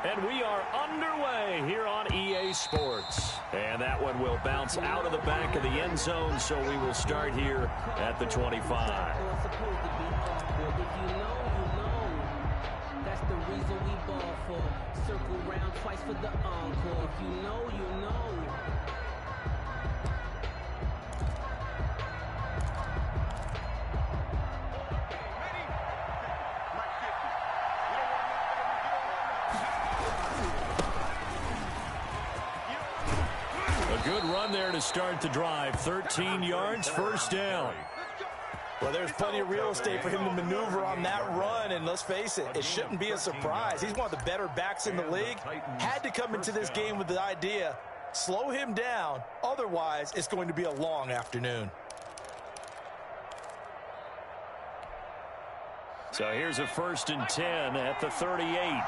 And we are underway here on EA Sports. And that one will bounce out of the back of the end zone, so we will start here at the 25. That's the reason we ball for. Circle round twice for the encore. If you know, you know. Good run there to start the drive. 13 yards, first down. Well, there's plenty of real estate for him to maneuver on that run, and let's face it, it shouldn't be a surprise. He's one of the better backs in the league. Had to come into this game with the idea, slow him down, otherwise it's going to be a long afternoon. So here's a 1st and 10 at the 38.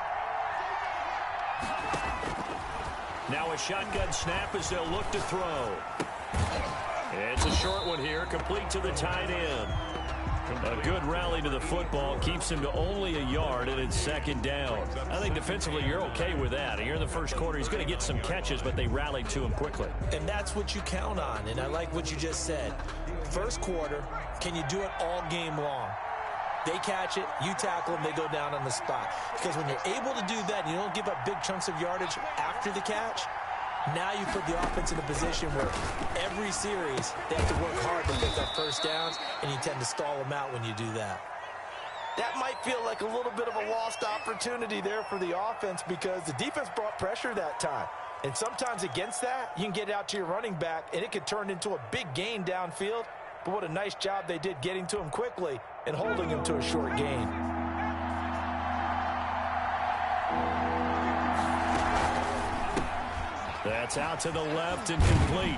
Now a shotgun snap as they'll look to throw. It's a short one here, complete to the tight end. A good rally to the football keeps him to only a yard, and it's 2nd down. I think defensively you're okay with that. Here in the first quarter, he's going to get some catches, but they rallied to him quickly. And that's what you count on, and I like what you just said. First quarter, can you do it all game long? They catch it, you tackle them, they go down on the spot. Because when you're able to do that, and you don't give up big chunks of yardage after the catch, now you put the offense in a position where every series they have to work hard to pick up first downs, and you tend to stall them out when you do that. That might feel like a little bit of a lost opportunity there for the offense because the defense brought pressure that time. And sometimes against that, you can get it out to your running back, and it could turn into a big gain downfield. But what a nice job they did getting to him quickly and holding him to a short gain. That's out to the left and complete.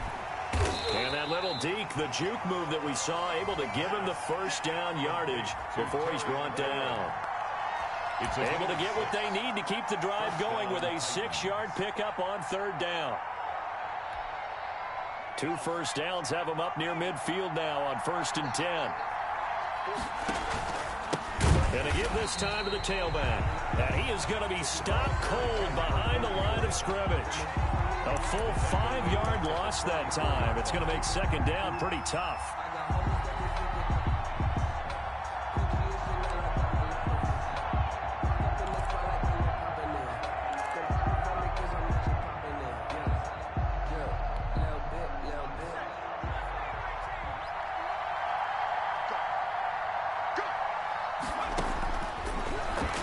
And that little deke, the juke move that we saw, able to give him the first down yardage before he's brought down. Able to get what they need to keep the drive going with a 6-yard pickup on 3rd down. 2 first downs have him up near midfield now on 1st and 10. And to give this time to the tailback. And he is going to be stopped cold behind the line of scrimmage. A full 5-yard loss that time. It's going to make 2nd down pretty tough.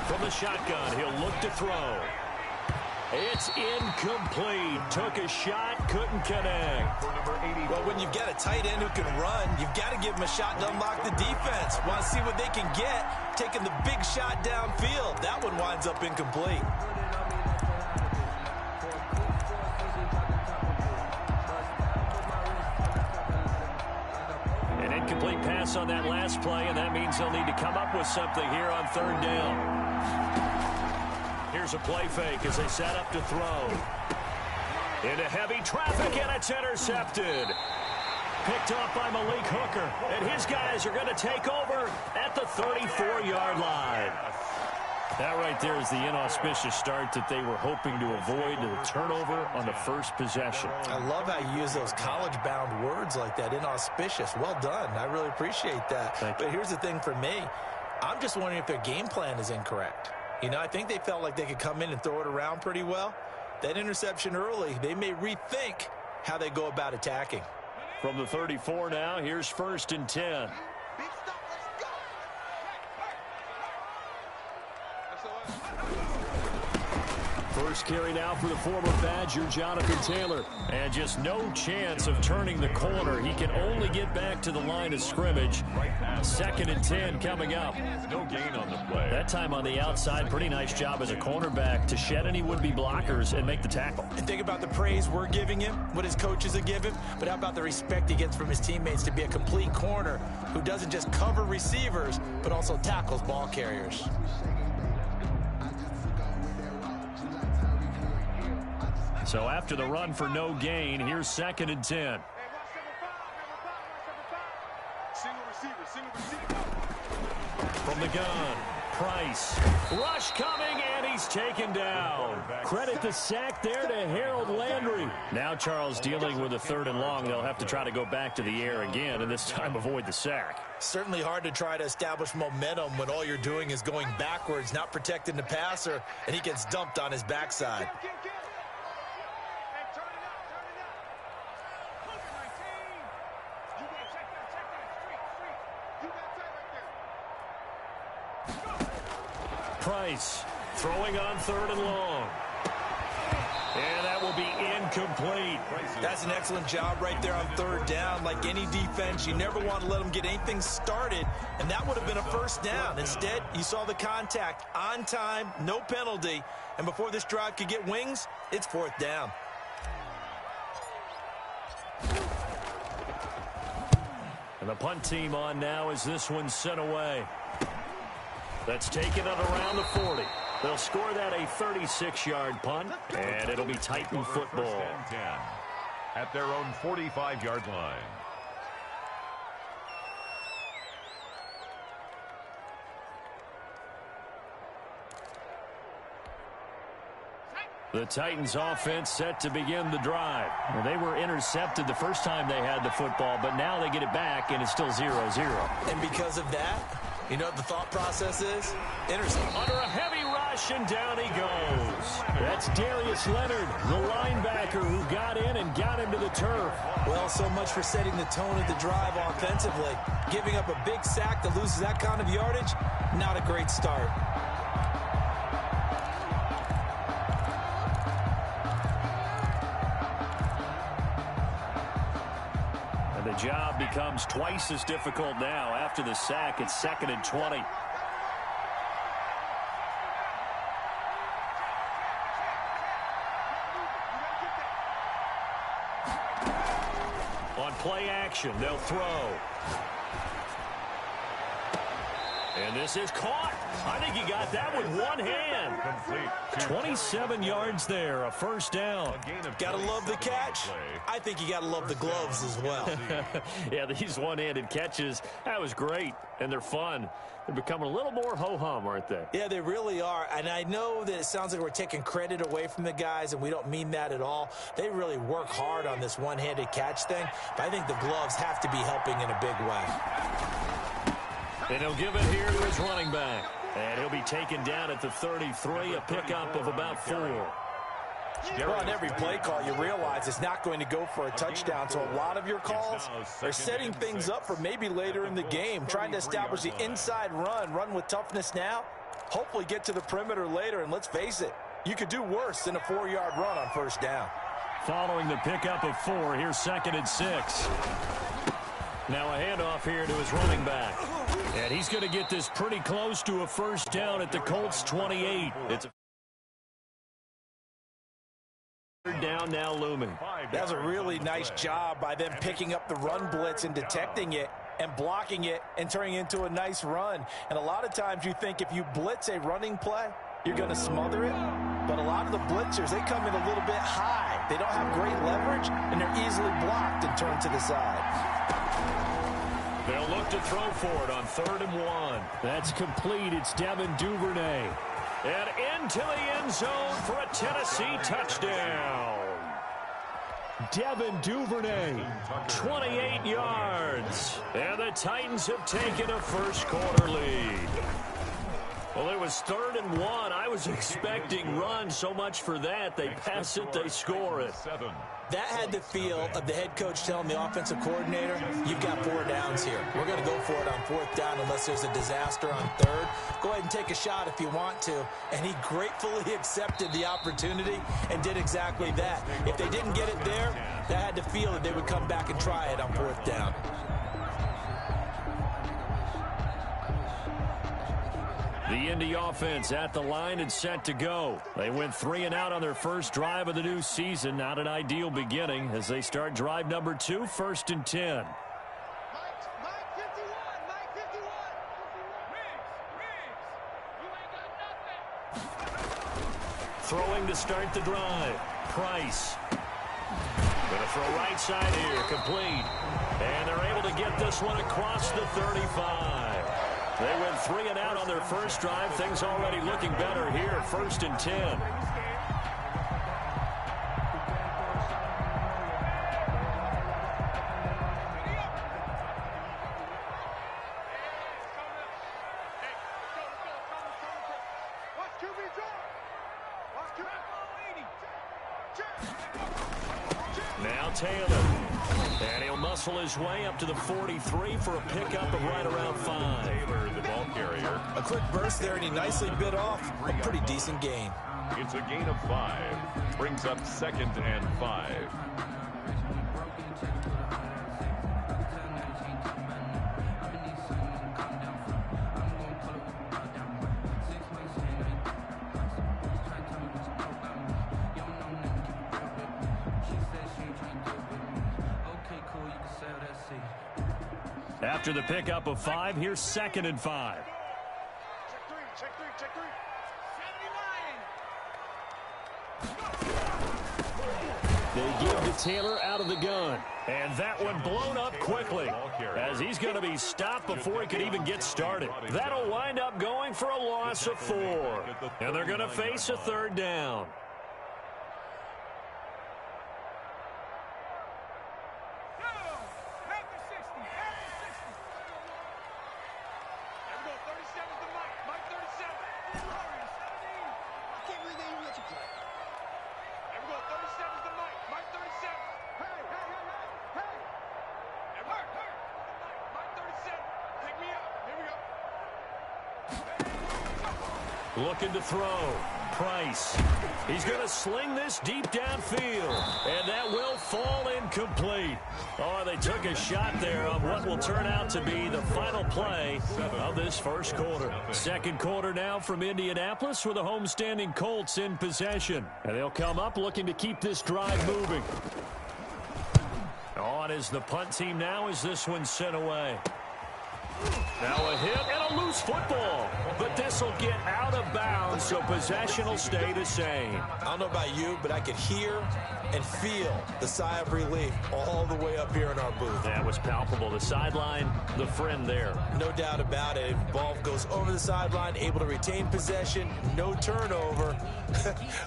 From the shotgun, he'll look to throw. It's incomplete. Took a shot, couldn't connect. Well, when you've got a tight end who can run, you've got to give him a shot to unlock the defense. Want to see what they can get, taking the big shot downfield. That one winds up incomplete. An incomplete pass on that last play, and that means they'll need to come up with something here on 3rd down. Here's a play fake as they set up to throw. Into heavy traffic, and it's intercepted. Picked off by Malik Hooker, and his guys are going to take over at the 34-yard line. That right there is the inauspicious start that they were hoping to avoid, the turnover on the first possession. I love how you use those college-bound words like that, inauspicious. Well done. I really appreciate that. But here's the thing for me. I'm just wondering if their game plan is incorrect. You know, I think they felt like they could come in and throw it around pretty well. That interception early, they may rethink how they go about attacking. From the 34 now, here's 1st and 10. First carry now for the former Badger, Jonathan Taylor. And just no chance of turning the corner. He can only get back to the line of scrimmage. 2nd and 10 coming up. No gain on the play. That time on the outside, pretty nice job as a cornerback to shed any would-be blockers and make the tackle. And think about the praise we're giving him, what his coaches are giving, but how about the respect he gets from his teammates to be a complete corner who doesn't just cover receivers, but also tackles ball carriers. So after the run for no gain, here's 2nd and 10. From the gun, Price. Rush coming, and he he's taken down. Credit the sack there to Harold Landry. Now Charles dealing with a 3rd and long. They'll have to try to go back to the air again, and this time avoid the sack. Certainly hard to try to establish momentum when all you're doing is going backwards, not protecting the passer, and he gets dumped on his backside. Price throwing on 3rd and long. And that will be incomplete. That's an excellent job right there on 3rd down. Like any defense, you never want to let them get anything started, and that would have been a 1st down. Instead, you saw the contact on time, no penalty, and before this drive could get wings, it's 4th down. And the punt team on now as this one's sent away. That's taken it around the 40. They'll score that a 36-yard punt, and it'll be Titan football. At their own 45-yard line. The Titans offense set to begin the drive. Well, they were intercepted the first time they had the football, but now they get it back, and it's still 0-0. And because of that, you know what the thought process is? Intercept. Under a heavy rush, and down he goes. That's Darius Leonard, the linebacker who got in and got into the turf. Well, so much for setting the tone of the drive offensively. Giving up a big sack that loses that kind of yardage, not a great start. And the job becomes twice as difficult now. After the sack, it's 2nd and 20. On play action, they'll throw. And this is caught. I think he got that with one hand. Complete. 27 yards there, a 1st down. Gotta love the catch. I think you gotta love the gloves as well. Yeah, these one-handed catches, that was great, and they're fun. They're becoming a little more ho-hum, aren't they? Yeah, they really are, and I know that it sounds like we're taking credit away from the guys, and we don't mean that at all. They really work hard on this one-handed catch thing, but I think the gloves have to be helping in a big way. And he'll give it here to his running back. And he'll be taken down at the 33, a pickup of about 4. Well, on every play call, you realize it's not going to go for a touchdown, so a lot of your calls are setting things up for maybe later in the game, trying to establish the inside run with toughness now, hopefully get to the perimeter later, and let's face it, you could do worse than a 4-yard run on 1st down. Following the pickup of 4, here's 2nd and 6. Now a handoff here to his running back. And he's going to get this pretty close to a 1st down at the Colts 28. It's a 3rd down now looming. That was a really nice job by them picking up the run blitz and detecting it and blocking it and turning it into a nice run. And a lot of times you think if you blitz a running play, you're going to smother it. But a lot of the blitzers, they come in a little bit high. They don't have great leverage, and they're easily blocked and turned to the side. They'll look to throw for it on 3rd and 1. That's complete. It's Devin Duvernay. And into the end zone for a Tennessee touchdown. Devin Duvernay, 28 yards. And the Titans have taken a 1st quarter lead. Well, it was 3rd and 1. I was expecting run, so much for that. They pass it, they score it. That had the feel of the head coach telling the offensive coordinator, you've got 4 downs here. We're going to go for it on 4th down unless there's a disaster on 3rd. Go ahead and take a shot if you want to. And he gratefully accepted the opportunity and did exactly that. If they didn't get it there, that had the feel that they would come back and try it on 4th down. The Indy offense at the line and set to go. They went 3 and out on their first drive of the new season. Not an ideal beginning as they start drive number 2, 1st and 10. Throwing to start the drive. Price. Going to throw right side here. Complete. And they're able to get this one across the 35. They went 3 and out on their first drive. Things already looking better here. 1st and 10. Now Taylor. And he'll muscle his way up to the 43 for a pickup of right around 5. Taylor, the ball carrier. A quick burst there, and he nicely bit off a pretty decent gain. It's a gain of 5. Brings up 2nd and 5. After the pickup of 5, here's 2nd and 5. Check three. They give to Taylor out of the gun. And that one blown up quickly, as he's going to be stopped before he could even get started. That'll wind up going for a loss of 4. And they're going to face a 3rd down. Looking to throw. Price. He's going to sling this deep downfield. And that will fall incomplete. Oh, they took a shot there on what will turn out to be the final play of this first quarter. Second quarter now from Indianapolis with the homestanding Colts in possession. And they'll come up looking to keep this drive moving. On is the punt team now as this one's sent away. Now a hit and a loose football. But this will get out of bounds, so possession will stay the same. I don't know about you, but I could hear and feel the sigh of relief all the way up here in our booth. That was palpable. The sideline, the friend there. No doubt about it. Ball goes over the sideline, able to retain possession, no turnover.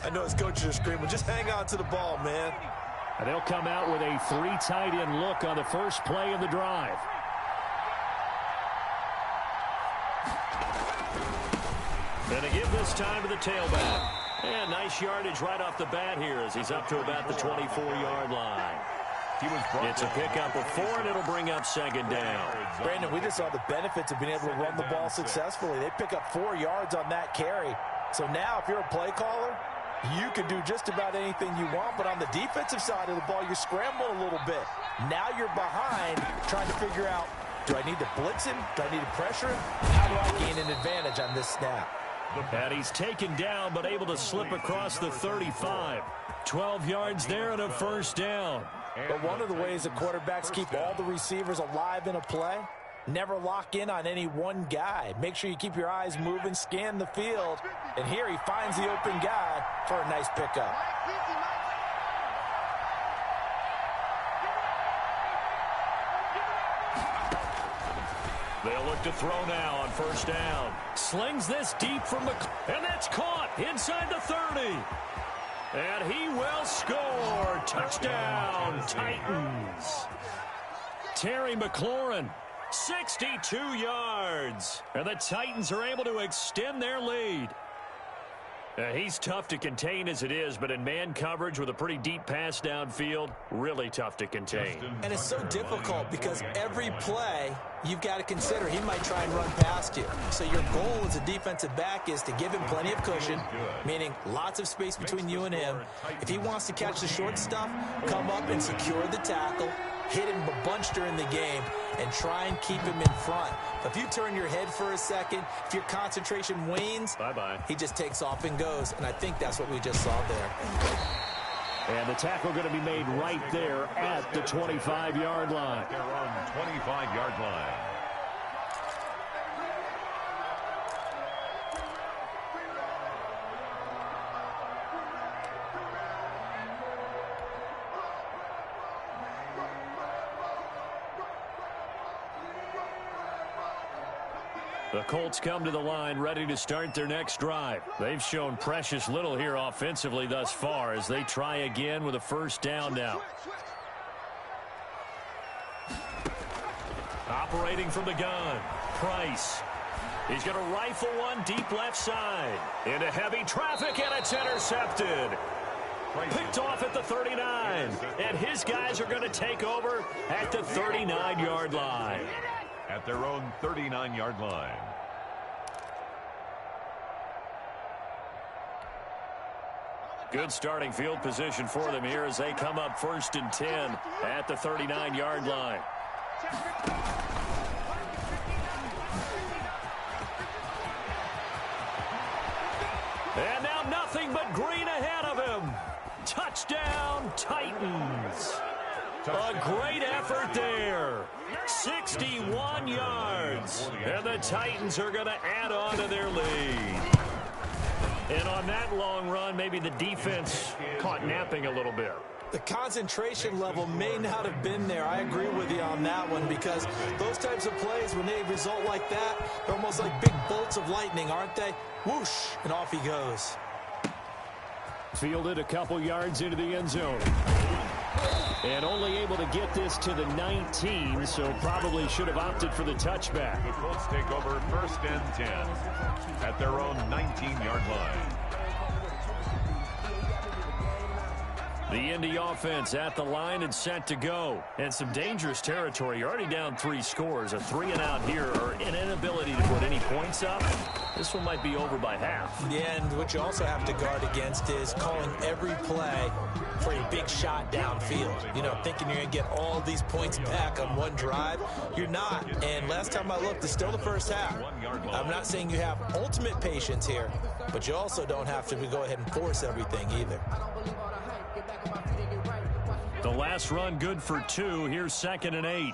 I know his coaches are screaming, just hang on to the ball, man. And they'll come out with a 3 tight end look on the first play of the drive. And they give this time to the tailback. And nice yardage right off the bat here as he's up to about the 24-yard line. It's a pickup of 4, and it'll bring up 2nd down. Brandon, we just saw the benefits of being able to run the ball successfully. They pick up 4 yards on that carry. So now if you're a play caller, you can do just about anything you want. But on the defensive side of the ball, you're scrambling a little bit. Now you're behind trying to figure out, do I need to blitz him? Do I need to pressure him? How do I gain an advantage on this snap? And he's taken down, but able to slip across the 35. 12 yards there and a first down. But one of the ways the quarterbacks keep all the receivers alive in a play, never lock in on any one guy. Make sure you keep your eyes moving, scan the field. And here he finds the open guy for a nice pickup. They'll look to throw now on first down. Slings this deep from the... And that's caught inside the 30. And he will score. Touchdown, Titans. Terry McLaurin, 62 yards. And the Titans are able to extend their lead. He's tough to contain as it is, but in man coverage with a pretty deep pass downfield, really tough to contain. And it's so difficult because every play you've got to consider he might try and run past you. So your goal as a defensive back is to give him plenty of cushion, meaning lots of space between you and him. If he wants to catch the short stuff, come up and secure the tackle, hit him a bunch during the game, and try and keep him in front. But if you turn your head for a second, if your concentration wanes, he just takes off and goes. And I think that's what we just saw there. And the tackle going to be made right there at the 25-yard line. Their own 25-yard line. The Colts come to the line ready to start their next drive. They've shown precious little here offensively thus far as they try again with a first down now. Operating from the gun, Price. He's going to rifle one deep left side. Into heavy traffic, and it's intercepted. Picked off at the 39. And his guys are going to take over at the 39-yard line. At their own 39-yard line. Good starting field position for them here as they come up 1st and 10 at the 39-yard line. And now nothing but green ahead of him. Touchdown, Titans. A great effort there. 61 yards. And the Titans are going to add on to their lead. And on that long run, maybe the defense caught napping a little bit. The concentration level may not have been there. I agree with you on that one because those types of plays, when they result like that, they're almost like big bolts of lightning, aren't they? Whoosh, and off he goes. Fielded a couple yards into the end zone. And only able to get this to the 19, so probably should have opted for the touchback. The Colts take over 1st and 10 at their own 19-yard line. The Indy offense at the line and set to go. And some dangerous territory. You're already down 3 scores. A 3-and-out here or an inability to put any points up. This one might be over by half. Yeah, and what you also have to guard against is calling every play for a big shot downfield. You know, thinking you're going to get all these points back on one drive. You're not. And last time I looked, it's still the first half. I'm not saying you have ultimate patience here, but you also don't have to go ahead and force everything either. The last run good for 2. Here's 2nd and 8.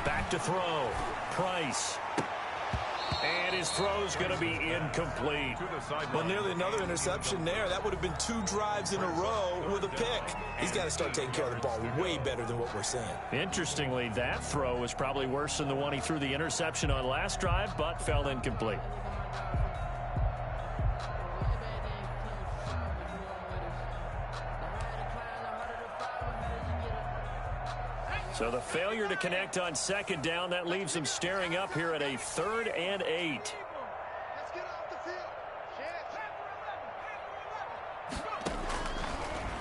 Back to throw. Price. And his throw's going to be incomplete. Well, nearly another interception there. That would have been 2 drives in a row with a pick. He's got to start taking care of the ball way better than what we're seeing. Interestingly, that throw was probably worse than the one he threw the interception on last drive, but fell incomplete. So the failure to connect on 2nd down, that leaves him staring up here at a 3rd and 8. Let's get off the field.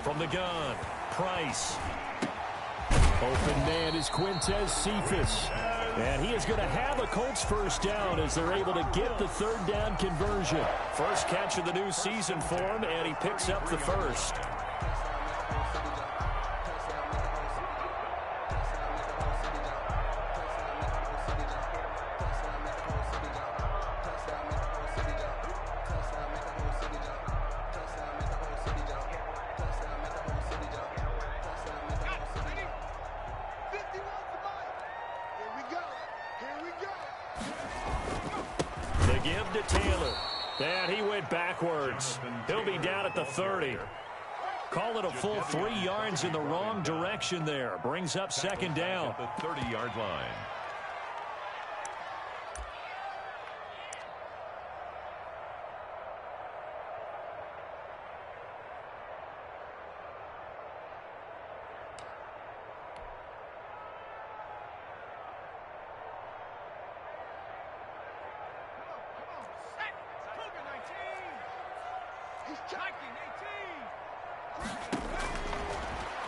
From the gun, Price. Open man is Quintez Cephas. And he is going to have a Colts first down as they're able to get the 3rd down conversion. First catch of the new season for him, and he picks up the first. He'll be down at the 30. Call it a full 3 yards in the wrong direction there. Brings up 2nd down. At the 30-yard line.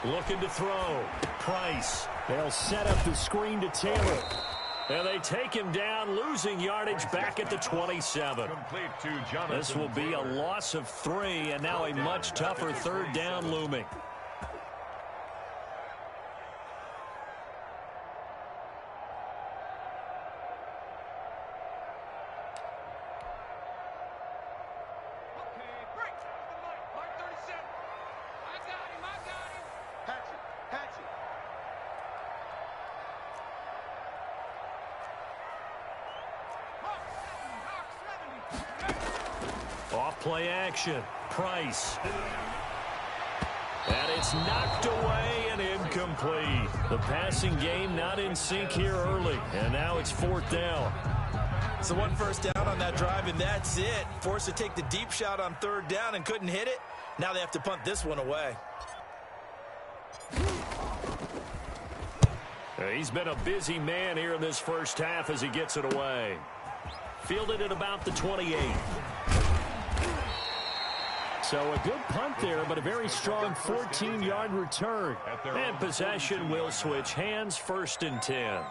Looking to throw. Price. They'll set up the screen to Taylor. And they take him down, losing yardage back at the 27. This will be a loss of 3, and now a much tougher 3rd down looming. Play action. Price. And it's knocked away and incomplete. The passing game not in sync here early. And now it's 4th down. So 1 first down on that drive, and that's it. Forced to take the deep shot on 3rd down and couldn't hit it. Now they have to punt this one away. He's been a busy man here in this first half as he gets it away. Fielded at about the 28. So a good punt there, but a very strong 14-yard return. And possession will switch hands, 1st and 10.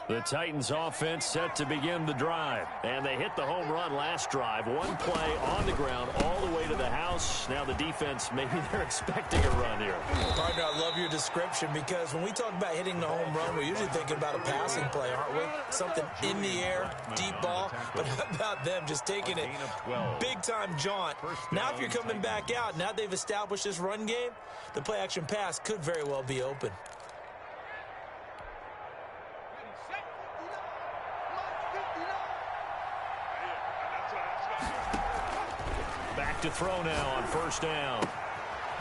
The Titans offense set to begin the drive. And they hit the home run last drive. 1 play on the ground all the way to the house. Now the defense, maybe they're expecting a run here. Partner, I love your description because when we talk about hitting the home run, we're usually thinking about a passing play, aren't we? Something in the air, deep ball. But how about them just taking it big-time jaunt? Now if you're coming back out, now they've established this run game, the play-action pass could very well be open. To throw now on 1st down.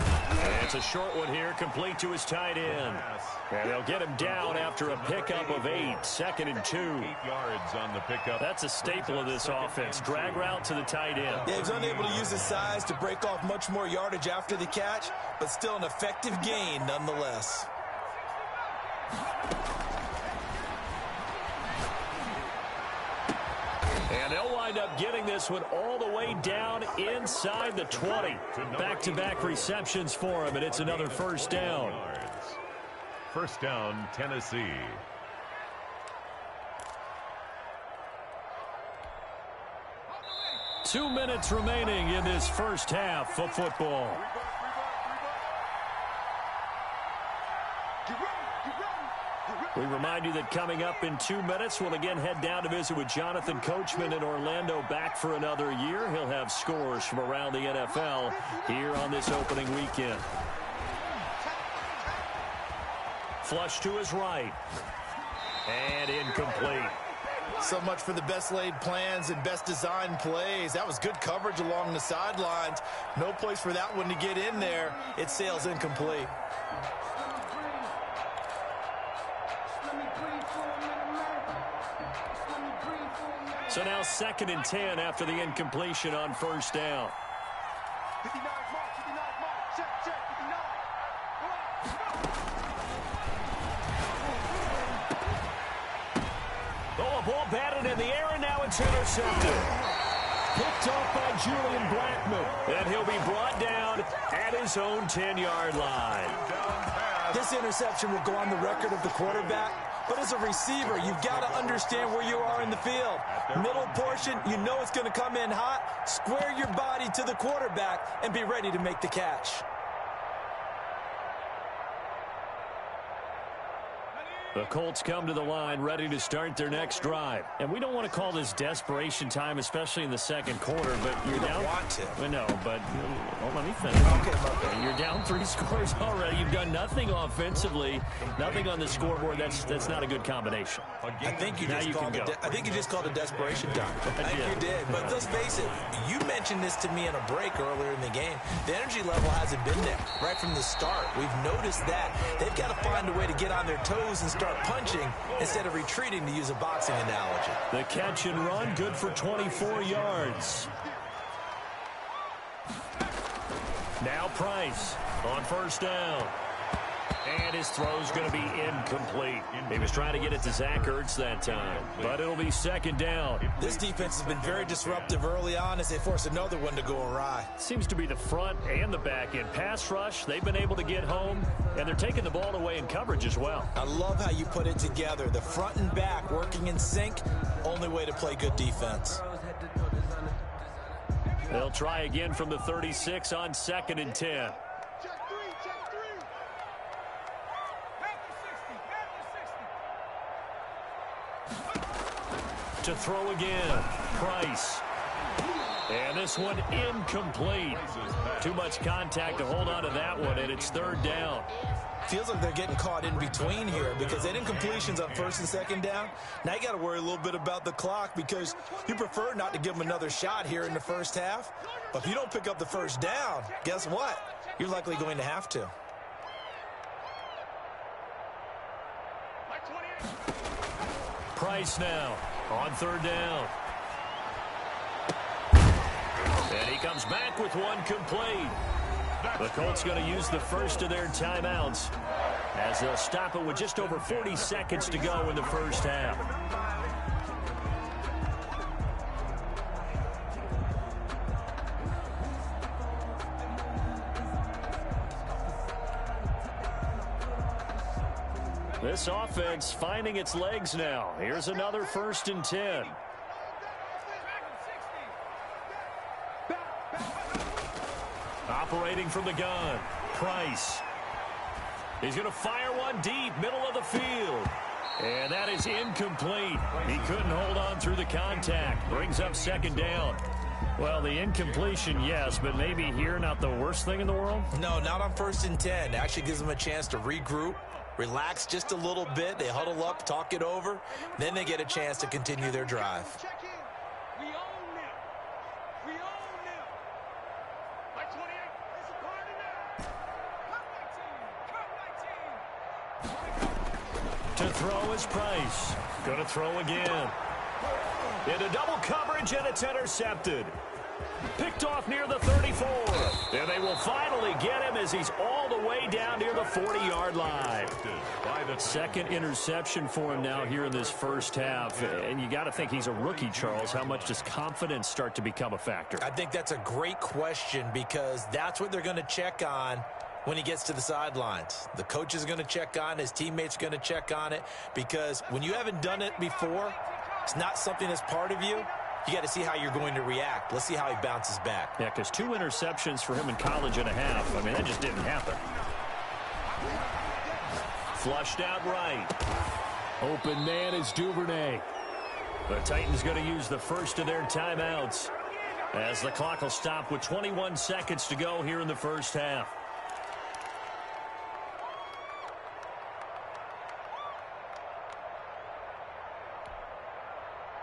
And it's a short one here, complete to his tight end. And they'll get him down after a pickup of 8, 2nd and 2. 8 yards on the pickup. That's a staple of this offense. Drag route to the tight end. Yeah, he's unable to use his size to break off much more yardage after the catch, but still an effective gain nonetheless. And they'll wind up getting this one all the way down inside the 20. Back-to-back receptions for him, and it's another 1st down. 1st down, Tennessee. Two minutes remaining in this first half of football. We remind you that coming up in 2 minutes, we'll again head down to visit with Jonathan Coachman in Orlando, back for another year. He'll have scores from around the NFL here on this opening weekend. Flush to his right. And incomplete. So much for the best laid plans and best designed plays. That was good coverage along the sidelines. No place for that one to get in there. It sails incomplete. So now 2nd and 10 after the incompletion on 1st down. 59 mark, 59 mark, check, 59. Oh, a ball batted in the air, and now it's intercepted. Picked off by Julian Blackman. And he'll be brought down at his own 10-yard line. This interception will go on the record of the quarterback. But as a receiver, you've got to understand where you are in the field. Middle portion, you know it's going to come in hot. Square your body to the quarterback and be ready to make the catch. The Colts come to the line ready to start their next drive. And we don't want to call this desperation time, especially in the 2nd quarter, but you're down. Want to. Well, no, but let me finish. Okay, you're down 3 scores already. You've done nothing offensively, nothing on the scoreboard. That's not a good combination. I think you just called it desperation time. I think you did. But let's face it, you mentioned this to me in a break earlier in the game. The energy level hasn't been there right from the start. We've noticed that. They've got to find a way to get on their toes and start punching instead of retreating, to use a boxing analogy. The catch and run, good for 24 yards. Now Price on 1st down. And his throw's going to be incomplete. He was trying to get it to Zach Ertz that time, but it'll be 2nd down. This defense has been very disruptive early on as they force another one to go awry. Seems to be the front and the back end. Pass rush, they've been able to get home, and they're taking the ball away in coverage as well. I love how you put it together. The front and back working in sync, only way to play good defense. They'll try again from the 36 on 2nd and 10. To throw again, Price. And this one incomplete. Too much contact to hold on to that one, and it's third down. Feels like they're getting caught in between here because they did incompletions on first and second down. Now you got to worry a little bit about the clock because you prefer not to give them another shot here in the first half. But if you don't pick up the first down, guess what? You're likely going to have to. Price now on third down. And he comes back with one complete. The Colts going to use the first of their timeouts as they'll stop it with just over 40 seconds to go in the first half. This offense finding its legs now. Here's another 1st and 10. Operating from the gun, Price. He's going to fire one deep, middle of the field. And that is incomplete. He couldn't hold on through the contact. Brings up second down. Well, the incompletion, yes, but maybe here not the worst thing in the world? No, not on 1st and 10. It actually gives them a chance to regroup, relax just a little bit. They huddle up, talk it over. Then they get a chance to continue their drive. To throw is Price. Going to throw again. Into double coverage, and it's intercepted. Picked off near the 34. And they will finally get him as he's all the way down near the 40-yard line. Second interception for him now here in this first half. And you got to think he's a rookie, Charles. How much does confidence start to become a factor? I think that's a great question because that's what they're going to check on when he gets to the sidelines. The coach is going to check on, his teammates are going to check on it, because when you haven't done it before, it's not something that's part of you. You got to see how you're going to react. Let's see how he bounces back. Yeah, because 2 interceptions for him in college and a half. I mean, that just didn't happen. Flushed out right. Open man is Duvernay. The Titans going to use the first of their timeouts as the clock will stop with 21 seconds to go here in the first half.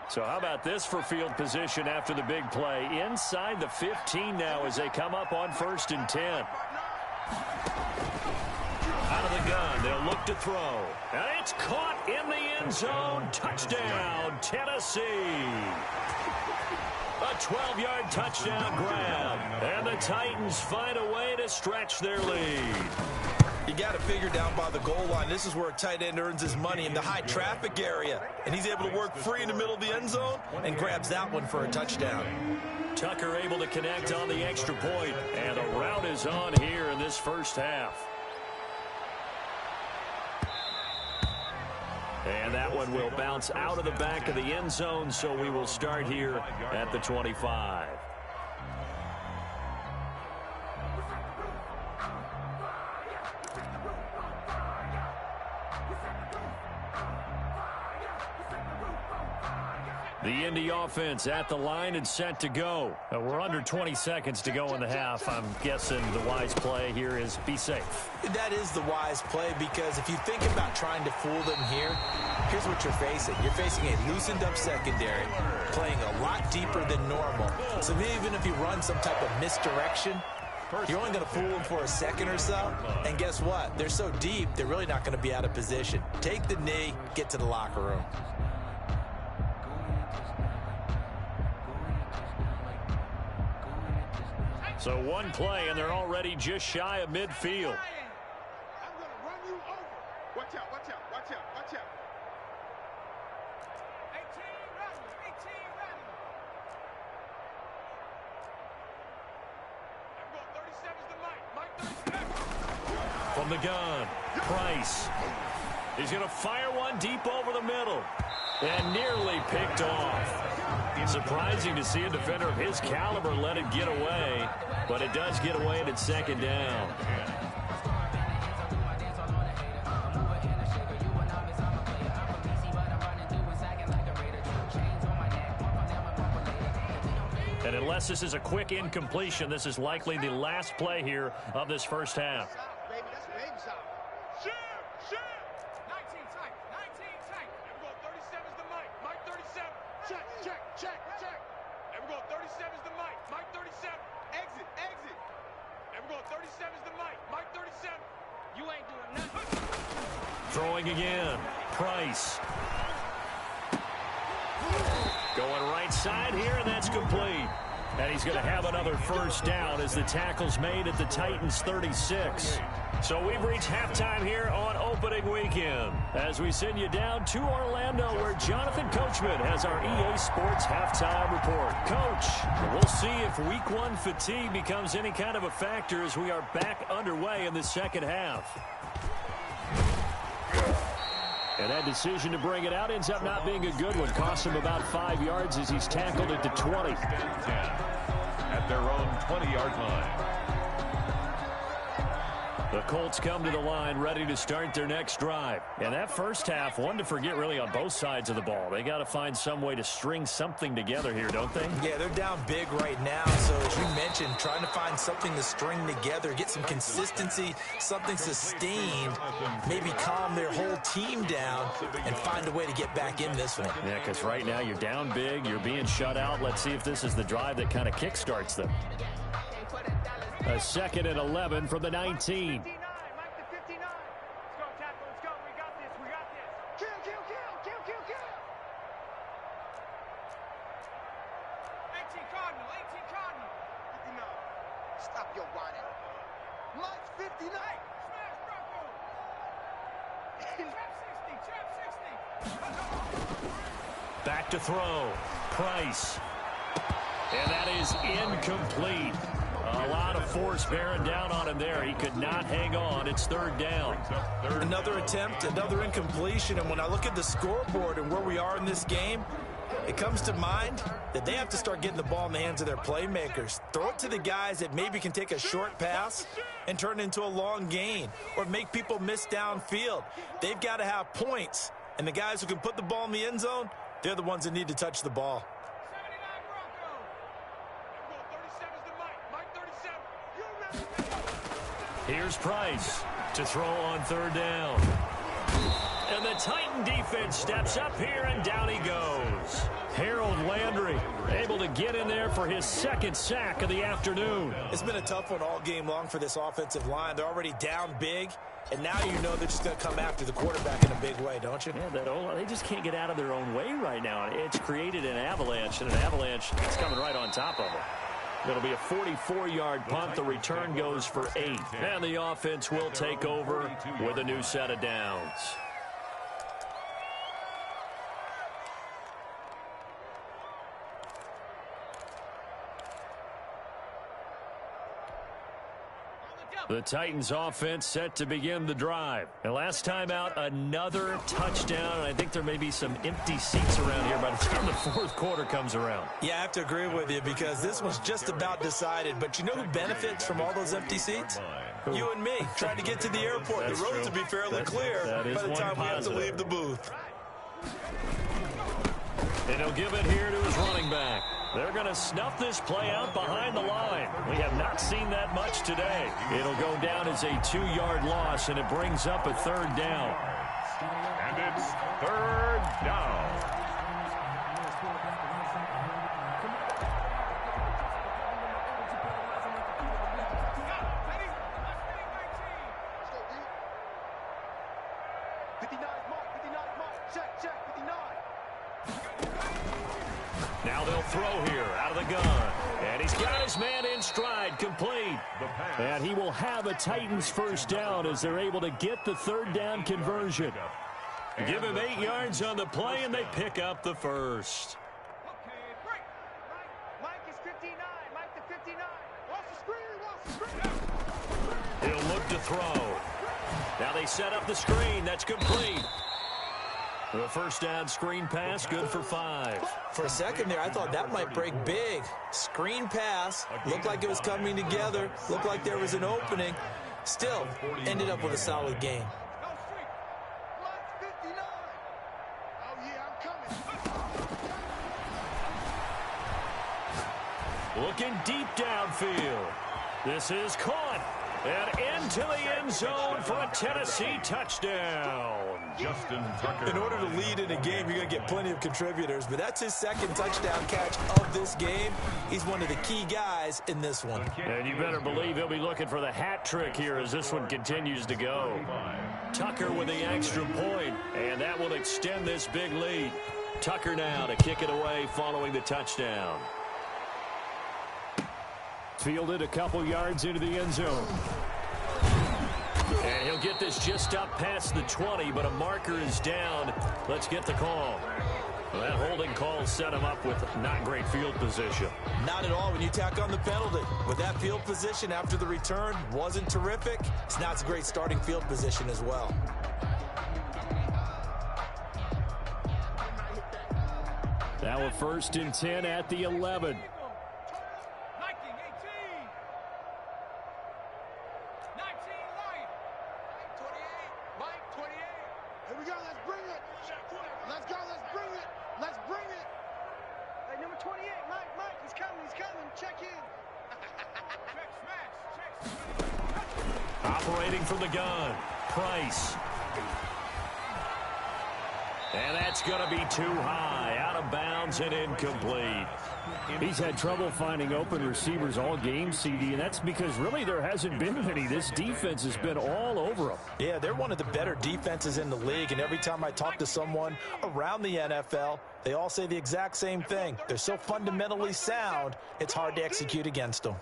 So how about this for field position after the big play? Inside the 15 now as they come up on 1st and 10. Out of the gun, they'll look to throw. And it's caught in the end zone. Touchdown, Tennessee. A 12-yard touchdown grab. And the Titans find a way to stretch their lead. You got to figure down by the goal line. This is where a tight end earns his money in the high traffic area. And he's able to work free in the middle of the end zone and grabs that one for a touchdown. Tucker able to connect on the extra point. And the route is on here in this first half. And that one will bounce out of the back of the end zone, so we will start here at the 25. The Indy offense at the line and set to go. We're under 20 seconds to go in the half. I'm guessing the wise play here is be safe. That is the wise play, because if you think about trying to fool them here, here's what you're facing. You're facing a loosened up secondary, playing a lot deeper than normal. So even if you run some type of misdirection, you're only going to fool them for a second or so. And guess what? They're so deep, they're really not going to be out of position. Take the knee, get to the locker room. So one play, and they're already just shy of midfield. I'm going to run you over. Watch out, watch out, watch out, watch out. 18 running. I'm going 37's the Mike 37. From the gun, Price. He's going to fire one deep over the middle. And nearly picked off. Surprising to see a defender of his caliber let it get away, but it does get away and it's second down. And it unless this is a quick incompletion, this is likely the last play here of this first half. Baby, that's baby shot. Shit! 19 tight. Ever go 37's the mic. Mike 37. Check. Ever go 37's the mic. Mike 37. Exit. Ever go 37's the mic. Mike 37. You ain't doing nothing. Throwing again. Price. Going right side here, and that's complete. And he's going to have another first down as the tackle's made at the Titans' 36. So we've reached halftime here on opening weekend as we send you down to Orlando where Jonathan Coachman has our EA Sports halftime report. Coach, we'll see if week one fatigue becomes any kind of a factor as we are back underway in the second half. And that decision to bring it out ends up not being a good one. Costs him about 5 yards as he's tackled at the 20. At their own 20-yard line. The Colts come to the line ready to start their next drive. And that first half, one to forget really on both sides of the ball. They got to find some way to string something together here, don't they? Yeah, they're down big right now. So as you mentioned, trying to find something to string together, get some consistency, something sustained, maybe calm their whole team down and find a way to get back in this one. Yeah, because right now you're down big, you're being shut out. Let's see if this is the drive that kind of kickstarts them. A 2nd and 11 from the 19. 59, Mike to 59. Let's go, tackle. Let's go. We got this. Kill. 18 Cardinal. 59. Stop your whining. Mike's 59. Smash Bronco. Trap 60. Back to throw. Price. And that is incomplete. A lot of force bearing down on him there. He could not hang on. It's 3rd down. Another attempt, another incompletion. And when I look at the scoreboard and where we are in this game, it comes to mind that they have to start getting the ball in the hands of their playmakers. Throw it to the guys that maybe can take a short pass and turn it into a long gain or make people miss downfield. They've got to have points. And the guys who can put the ball in the end zone, they're the ones that need to touch the ball. Here's Price to throw on 3rd down. And the Titan defense steps up here, and down he goes. Harold Landry able to get in there for his 2nd sack of the afternoon. It's been a tough one all game long for this offensive line. They're already down big, and now you know they're just going to come after the quarterback in a big way, don't you? Yeah, they just can't get out of their own way right now. It's created an avalanche, and an avalanche is coming right on top of them. It'll be a 44-yard punt. The return goes for 8. And the offense will take over with a new set of downs. The Titans offense set to begin the drive. And last time out, another touchdown. And I think there may be some empty seats around here by the time the 4th quarter comes around. Yeah, I have to agree with you because this one's just about decided. But you know who benefits from all those empty seats? You and me, trying to get to the airport. That's the roads true. will be fairly clear by the time we have to leave the booth. And he'll give it here to his running back. They're going to snuff this play out behind the line. We have not seen that much today. It'll go down as a 2-yard loss, and it brings up a 3rd down. And it's 3rd down. Now they'll throw here out of the gun. And he's got his man in stride, complete. And he will have a Titans 1st down as they're able to get the 3rd down conversion. Give him 8 yards on the play, and they pick up the 1st. Mike is 59. Mike to 59. Watch the screen. He'll look to throw. Now they set up the screen. That's complete. The 1st down screen pass, good for 5. For a second there, I thought that might break big. Screen pass, looked like it was coming together, looked like there was an opening. Still, ended up with a solid game. Looking deep downfield. This is caught. And into the end zone for a Tennessee touchdown. Justin Tucker. In order to lead in a game, you're going to get plenty of contributors, but that's his second touchdown catch of this game. He's one of the key guys in this one. And you better believe he'll be looking for the hat trick here as this one continues to go. Tucker with the extra point, and that will extend this big lead. Tucker now to kick it away following the touchdown. Fielded a couple yards into the end zone. And he'll get this just up past the 20, but a marker is down. Let's get the call. Well, that holding call set him up with not great field position. Not at all when you tack on the penalty. With that field position after the return wasn't terrific. It's not a great starting field position as well. Now a 1st and 10 at the 11. Operating from the gun, Price. And that's going to be too high, out of bounds and incomplete. He's had trouble finding open receivers all game, CD, and that's because really there hasn't been any. This defense has been all over him. Yeah, they're one of the better defenses in the league, and every time I talk to someone around the NFL, they all say the exact same thing. They're so fundamentally sound, it's hard to execute against them.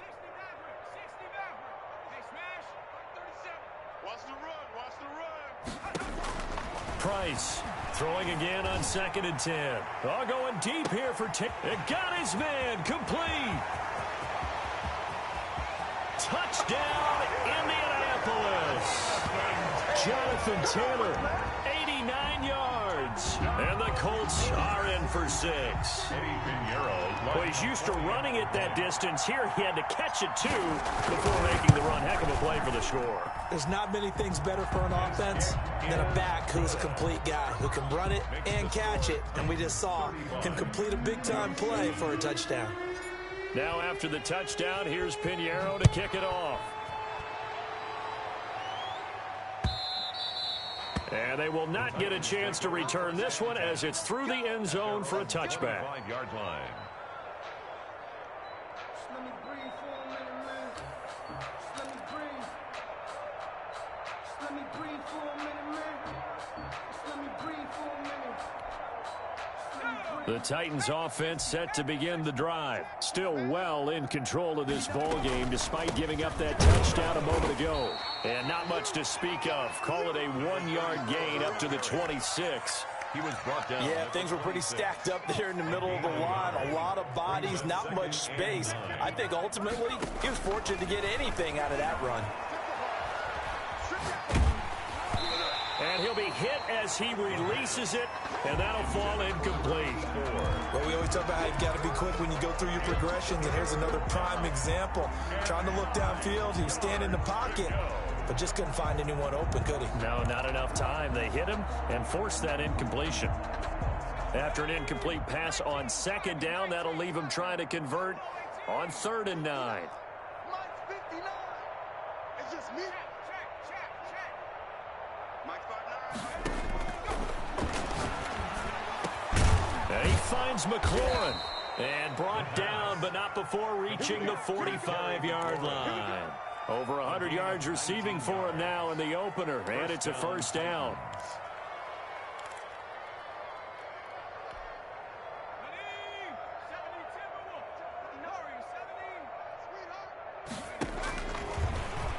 Price throwing again on 2nd and 10. Oh, going deep here for It got his man complete. Touchdown, Indianapolis. Jonathan Taylor, 89 yards. And the Colts are in for 6. Well, he's used to running it that distance. Here he had to catch it, too, before making the run. Heck of a play for the score. There's not many things better for an offense than a back who's a complete guy, who can run it and catch it. And we just saw him complete a big-time play for a touchdown. Now after the touchdown, here's Pinheiro to kick it off. And they will not get a chance to return this one as it's through the end zone for a touchback. 5-yard line. Let me breathe for a minute, man. Let me breathe. Let me breathe for a minute, man. Let me breathe for a minute. The Titans offense set to begin the drive. Still well in control of this ball game despite giving up that touchdown a moment ago. And not much to speak of. Call it a 1-yard gain up to the 26. He was brought down. Yeah, things were pretty stacked up there in the middle of the line. A lot of bodies, not much space. I think ultimately he was fortunate to get anything out of that run. And he'll be hit as he releases it, and that'll fall incomplete. Well, we always talk about how you've got to be quick when you go through your progressions, and here's another prime example. Trying to look downfield, he was standing in the pocket, but just couldn't find anyone open, could he? No, not enough time. They hit him and forced that incompletion. After an incomplete pass on 2nd down, that'll leave him trying to convert on 3rd and 9. It's just me. And he finds McLaurin and brought down, but not before reaching the 45-yard line. Over 100 yards receiving for him now in the opener, and it's a 1st down.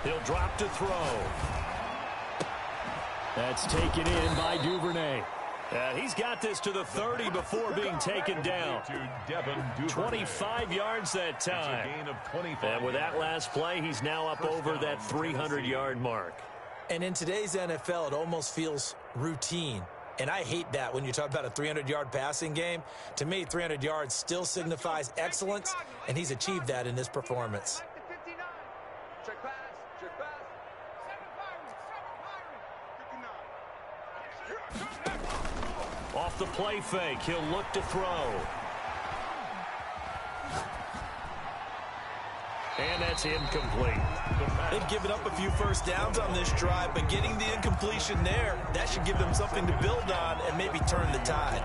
He'll drop to throw. That's taken in by Duvernay. He's got this to the 30 before being taken down. 25 yards that time. And with that last play, he's now up over that 300-yard mark. And in today's NFL, it almost feels routine. And I hate that when you talk about a 300-yard passing game. To me, 300 yards still signifies excellence, and he's achieved that in this performance. Off the play fake, he'll look to throw. And that's incomplete. They've given up a few first downs on this drive, but getting the incompletion there, that should give them something to build on and maybe turn the tide.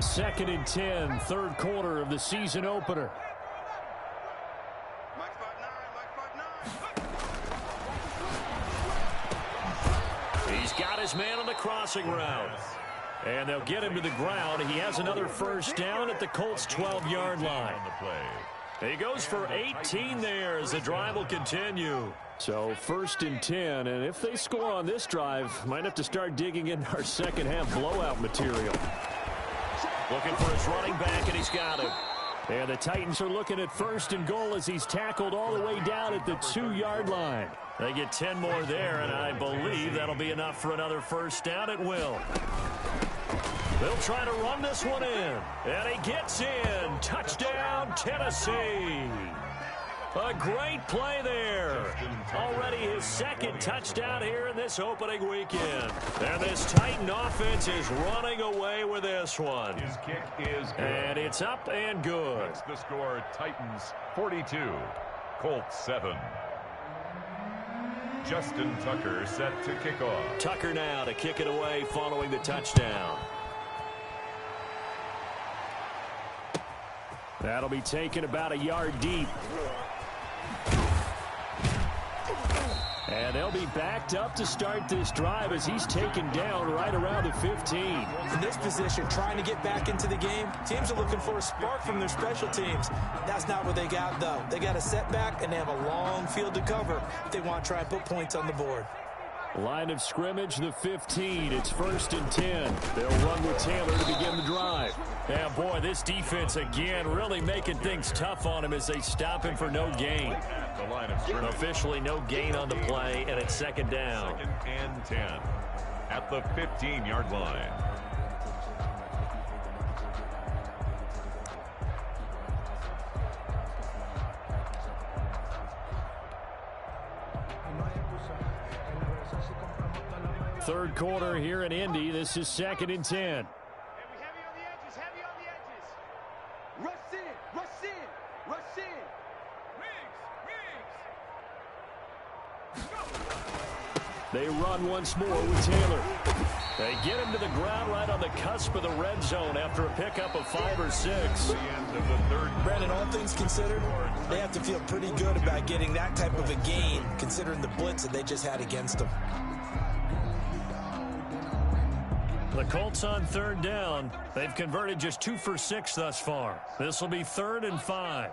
Second and 10, third quarter of the season opener. He's got his man on the crossing route. And they'll get him to the ground. He has another first down at the Colts' 12-yard line. He goes for 18 there as the drive will continue. So first and 10, and if they score on this drive, might have to start digging in our second half blowout material. Looking for his running back, and he's got him. And the Titans are looking at first and goal as he's tackled all the way down at the 2-yard line. They get 10 more there, and I believe that'll be enough for another first down at will. They'll try to run this one in, and he gets in. Touchdown, Tennessee. A great play there. Already his second touchdown here in this opening weekend. And this Titan offense is running away with this one. His kick is good. And it's up and good. That's the score, Titans 42, Colts 7. Justin Tucker set to kick off. Tucker now to kick it away following the touchdown. That'll be taken about a yard deep. And they'll be backed up to start this drive as he's taken down right around the 15. In this position, trying to get back into the game, teams are looking for a spark from their special teams. That's not what they got, though. They got a setback, and they have a long field to cover if they want to try and put points on the board. Line of scrimmage, the 15. It's first and 10. They'll run with Taylor to begin the drive. Yeah, boy, this defense again really making things tough on him as they stop him for no gain. The line of scrimmage. Officially no gain on the play, and it's second down. Second and 10 at the 15-yard line. Third quarter here in Indy. This is second and 10. Heavy on the edges, heavy on the edges. Rush in, rush in, rush in. They run once more with Taylor. They get him to the ground right on the cusp of the red zone after a pickup of 5 or 6. The end of the third. Brandon, all things considered, they have to feel pretty good about getting that type of a gain, considering the blitz that they just had against them. The Colts on third down. They've converted just 2 for 6 thus far. This will be 3rd and 5.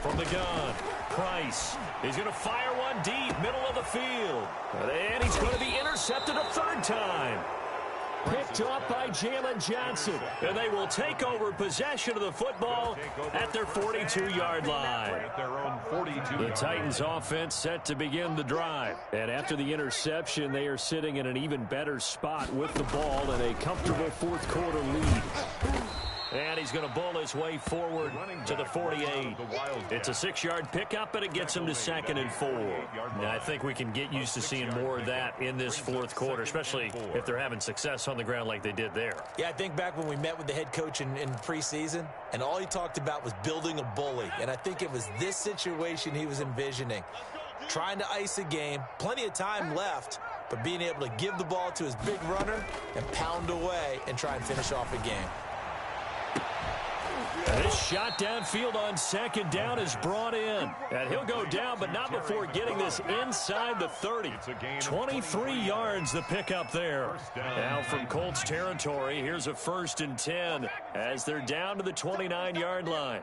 From the gun, Price. He's going to fire one deep, middle of the field. And he's going to be intercepted a 3rd time. Picked off by Jalen Johnson. And they will take over possession of the football at their 42-yard line. At their own 42. The Titans offense set to begin the drive. And after the interception, they are sitting in an even better spot with the ball and a comfortable fourth quarter lead. And he's going to bull his way forward to the 48. It's a 6-yard pickup, and it gets him to 2nd and 4. Now, I think we can get used to seeing more of that in this fourth quarter, especially if they're having success on the ground like they did there. Yeah, I think back when we met with the head coach in preseason, and all he talked about was building a bully. And I think it was this situation he was envisioning. Trying to ice a game, plenty of time left, but being able to give the ball to his big runner and pound away and try and finish off a game. This shot downfield on 2nd down is brought in. And he'll go down, but not before getting this inside the 30. 23 yards the pickup there. Now from Colts territory, here's a 1st and 10 as they're down to the 29-yard line.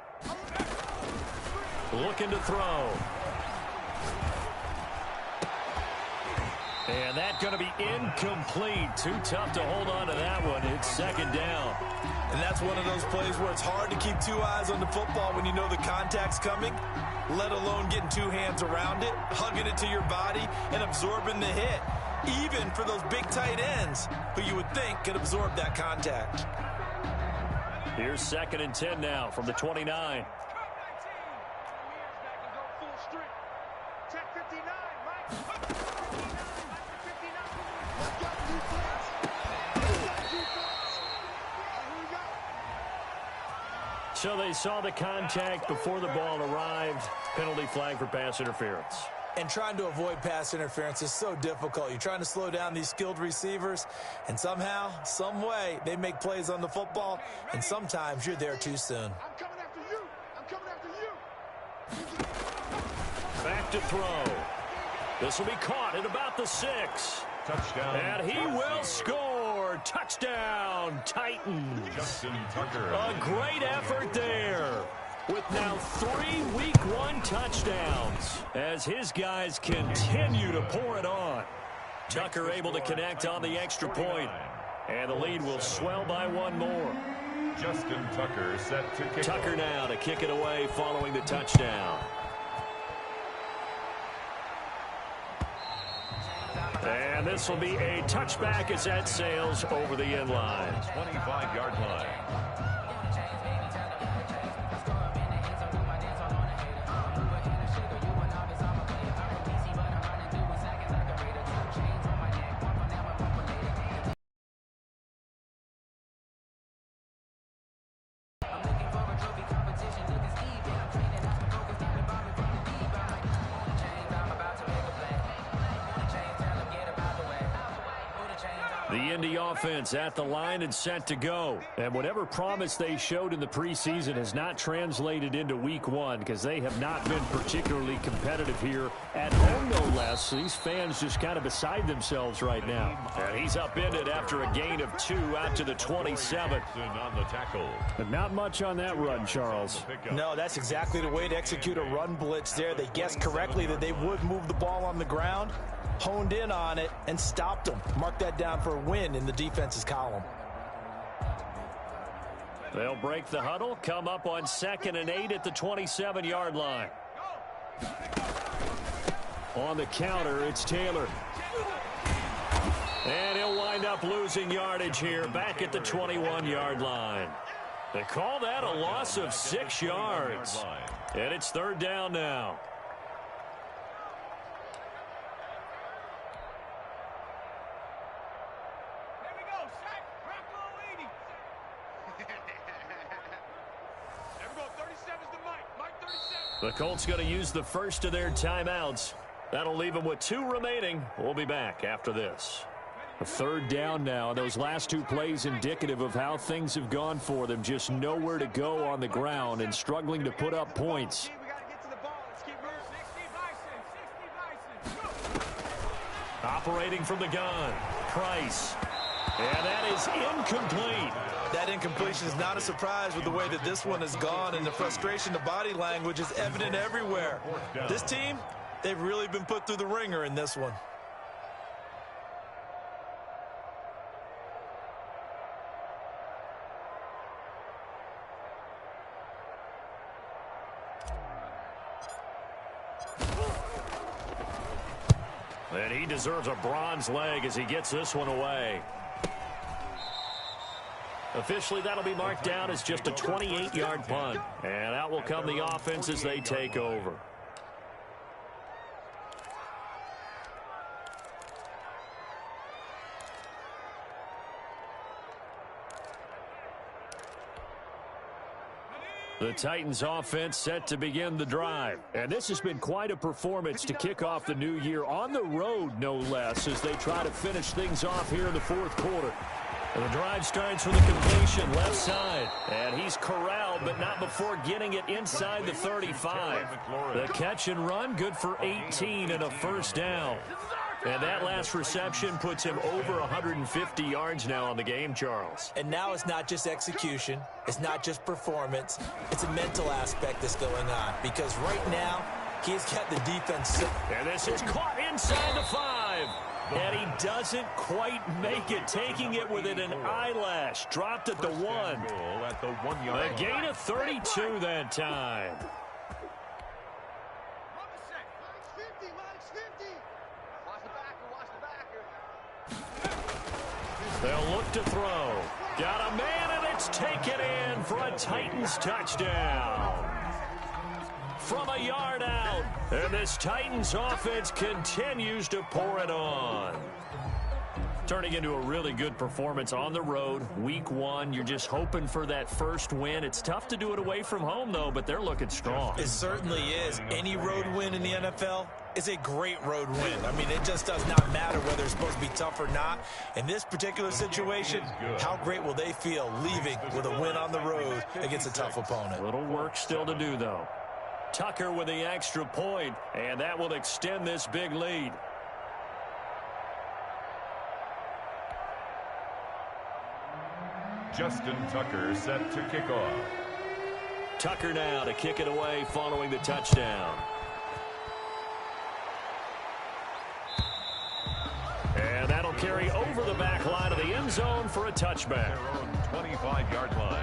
Looking to throw. And that's going to be incomplete. Too tough to hold on to that one. It's 2nd down. And that's one of those plays where it's hard to keep 2 eyes on the football when you know the contact's coming, let alone getting 2 hands around it, hugging it to your body, and absorbing the hit, even for those big tight ends who you would think could absorb that contact. Here's 2nd and 10 now from the 29. Check 59, Mike. So they saw the contact before the ball arrived. Penalty flag for pass interference. And trying to avoid pass interference is so difficult. You're trying to slow down these skilled receivers, and somehow, some way, they make plays on the football, and sometimes you're there too soon. I'm coming after you. I'm coming after you. Back to throw. This will be caught at about the 6. Touchdown. And he will score. Touchdown, Titans. Justin Tucker. A great effort there, with now 3 Week 1 touchdowns as his guys continue to pour it on. Tucker able to connect on the extra point, and the lead will swell by 1 more. Justin Tucker set to kick. Tucker now to kick it away following the touchdown. And this will be a touchback as that sails over the end line. 25-yard line. The Indy offense at the line and set to go. And whatever promise they showed in the preseason has not translated into Week 1 because they have not been particularly competitive here at home, no less. So these fans just kind of beside themselves right now. And he's upended after a gain of 2 out to the 27. On the tackle. But not much on that run, Charles. No, that's exactly the way to execute a run blitz there. They guessed correctly that they would move the ball on the ground, honed in on it, and stopped them. Mark that down for a win in the defense's column. They'll break the huddle, come up on 2nd and 8 at the 27-yard line. On the counter, it's Taylor. And he'll wind up losing yardage here back at the 21-yard line. They call that a loss of 6 yards. And it's 3rd down now. The Colts going to use the first of their timeouts. That'll leave them with 2 remaining. We'll be back after this. A 3rd down now. Those last 2 plays indicative of how things have gone for them. Just nowhere to go on the ground and struggling to put up points. Operating from the gun, Price. And that is incomplete. That incompletion is not a surprise with the way that this one has gone, and the frustration, the body language is evident everywhere. This team, they've really been put through the ringer in this one. And he deserves a bronze leg as he gets this one away. Officially, that'll be marked down as just a 28-yard punt. And out will come the offense as they take over. The Titans offense set to begin the drive. And this has been quite a performance to kick off the new year on the road, no less, as they try to finish things off here in the 4th quarter. And the drive starts with a completion left side. And he's corralled, but not before getting it inside the 35. The catch and run, good for 18 and a 1st down. And that last reception puts him over 150 yards now on the game, Charles. And now it's not just execution. It's not just performance. It's a mental aspect that's going on. Because right now, he's got the defense. And this is caught inside the 5. And he doesn't quite make it, taking it within an eyelash. Dropped at the 1. At the 1-yard A gain of 32 that time. They'll look to throw. Got a man, and it's taken in for a Titans touchdown. From a yard out, and this Titans offense continues to pour it on. Turning into a really good performance on the road, week one. You're just hoping for that first win. It's tough to do it away from home, though, but they're looking strong. It certainly is. Any road win in the NFL is a great road win. I mean, it just does not matter whether it's supposed to be tough or not. In this particular situation, how great will they feel leaving with a win on the road against a tough opponent? Little work still to do, though. Tucker with the extra point, and that will extend this big lead. Justin Tucker set to kick off. Tucker now to kick it away following the touchdown. And that'll carry over the back line of the end zone for a touchback. Their own 25-yard line.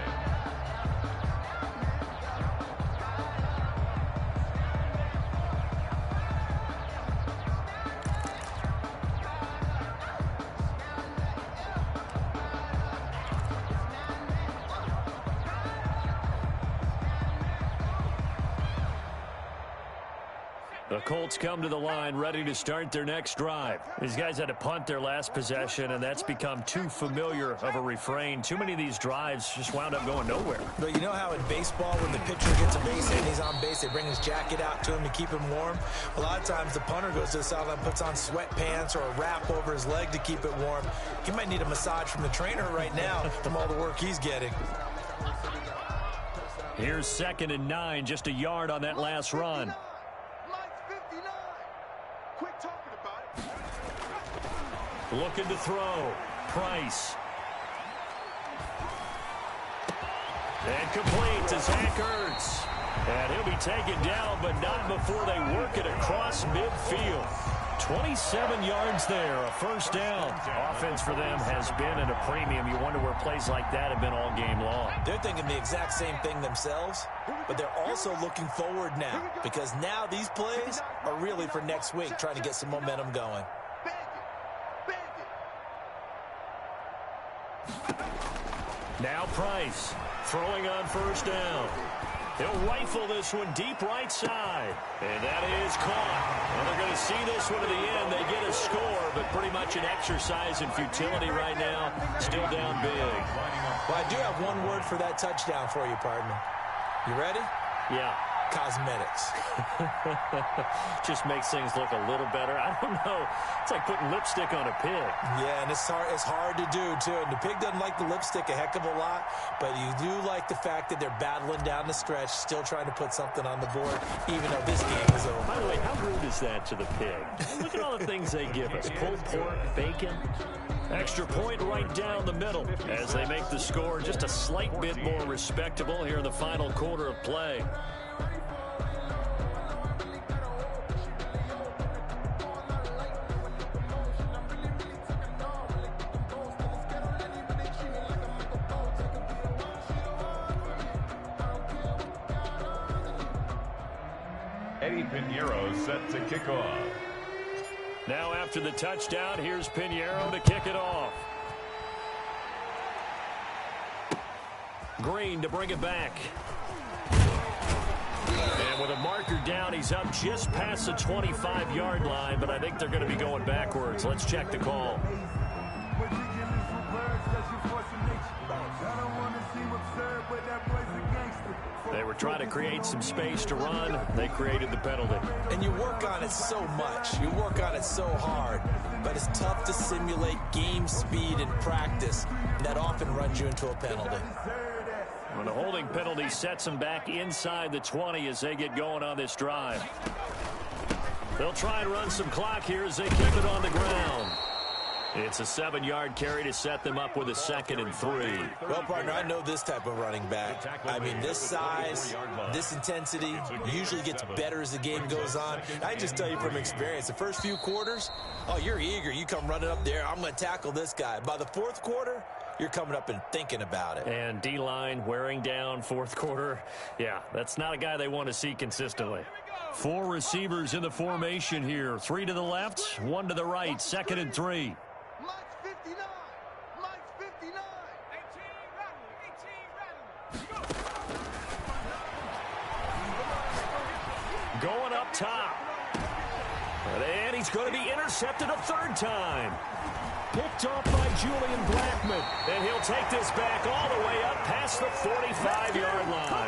The Colts come to the line ready to start their next drive. These guys had to punt their last possession, and that's become too familiar of a refrain. Too many of these drives just wound up going nowhere. But you know how in baseball, when the pitcher gets a base hit and he's on base, they bring his jacket out to him to keep him warm? A lot of times the punter goes to the sideline, puts on sweatpants or a wrap over his leg to keep it warm. He might need a massage from the trainer right now from all the work he's getting. Here's 2nd and 9, just a yard on that last run. Looking to throw. Price. And complete to Zach Ertz. And he'll be taken down, but not before they work it across midfield. 27 yards there, a first down. Offense for them has been at a premium. You wonder where plays like that have been all game long. They're thinking the exact same thing themselves, but they're also looking forward now, because now these plays are really for next week, trying to get some momentum going. Now Price throwing on first down. He'll rifle this one deep right side. And that is caught. And they're going to see this one to the end. They get a score, but pretty much an exercise in futility right now. Still down big. Well, I do have one word for that touchdown for you, partner. You ready? Yeah. Cosmetics. Just makes things look a little better. I don't know. It's like putting lipstick on a pig. Yeah, and it's hard to do, too. And the pig doesn't like the lipstick a heck of a lot, but you do like the fact that they're battling down the stretch, still trying to put something on the board, even though this game is over. By the way, how rude is that to the pig? Look at all the things they give us. Pulled pork, bacon. Extra point right down the middle as they make the score just a slight bit more respectable here in the final quarter of play. Pinheiro set to kick off. Now after the touchdown, here's Pinheiro to kick it off. Green to bring it back. And with a marker down, he's up just past the 25-yard line, but I think they're going to be going backwards. Let's check the call. They were trying to create some space to run. They created the penalty. And you work on it so much. You work on it so hard. But it's tough to simulate game speed in practice. And that often runs you into a penalty. And the holding penalty sets them back inside the 20 as they get going on this drive. They'll try and run some clock here as they keep it on the ground. It's a 7-yard carry to set them up with a 2nd and 3. Well, partner, I know this type of running back. I mean, this size, this intensity usually gets better as the game goes on. I just tell you from experience, the first few quarters, oh, you're eager. You come running up there, I'm going to tackle this guy. By the fourth quarter, you're coming up and thinking about it. And D-line wearing down fourth quarter. Yeah, that's not a guy they want to see consistently. 4 receivers in the formation here. 3 to the left, 1 to the right, 2nd and 3. Going up top. And he's going to be intercepted a 3rd time. Picked off by Julian Blackman. And he'll take this back all the way up past the 45-yard line.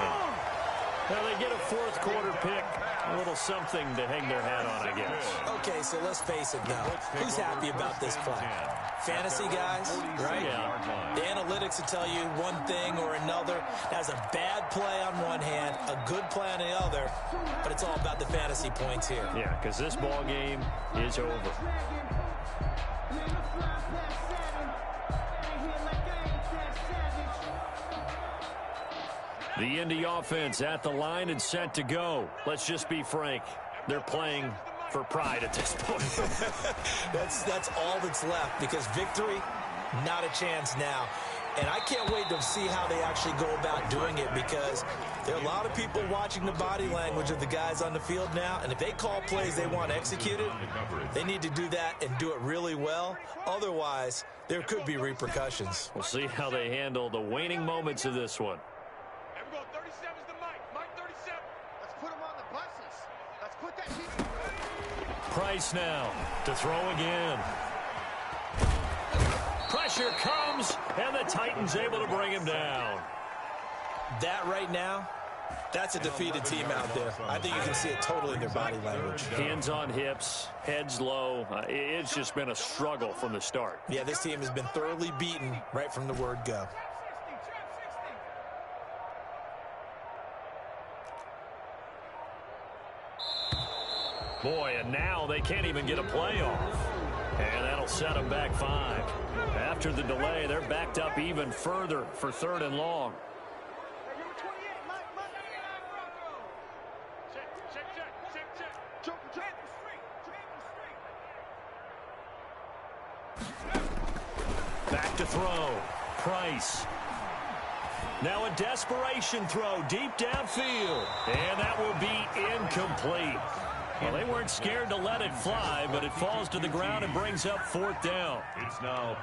Now they get a fourth quarter pick. A little something to hang their hat on, I guess. Okay, so let's face it now. Who's happy about this play? Fantasy guys, right? Yeah. The analytics will tell you one thing or another. That's a bad play on one hand, a good play on the other, but it's all about the fantasy points here. Yeah, because this ball game is over. The Indy offense at the line and set to go. Let's just be frank. They're playing for pride at this point. That's all that's left, because victory, not a chance now. And I can't wait to see how they actually go about doing it, because there are a lot of people watching the body language of the guys on the field now, and if they call plays they want executed, they need to do that and do it really well. Otherwise, there could be repercussions. We'll see how they handle the waning moments of this one. 37's the Mike 37. Let's put him on the buses. Let's put that team. Price now to throw again. Pressure comes, and the Titans able to bring him down. That right now, that's a defeated team out there. I think you can see it totally in their body language. Hands on hips, heads low. It's just been a struggle from the start. Yeah, this team has been thoroughly beaten right from the word go. Boy, and now they can't even get a play off. And that'll set them back 5. After the delay, they're backed up even further for 3rd and long. Back to throw. Price. Now a desperation throw deep downfield. And that will be incomplete. Well, they weren't scared to let it fly, but it falls to the ground and brings up 4th down.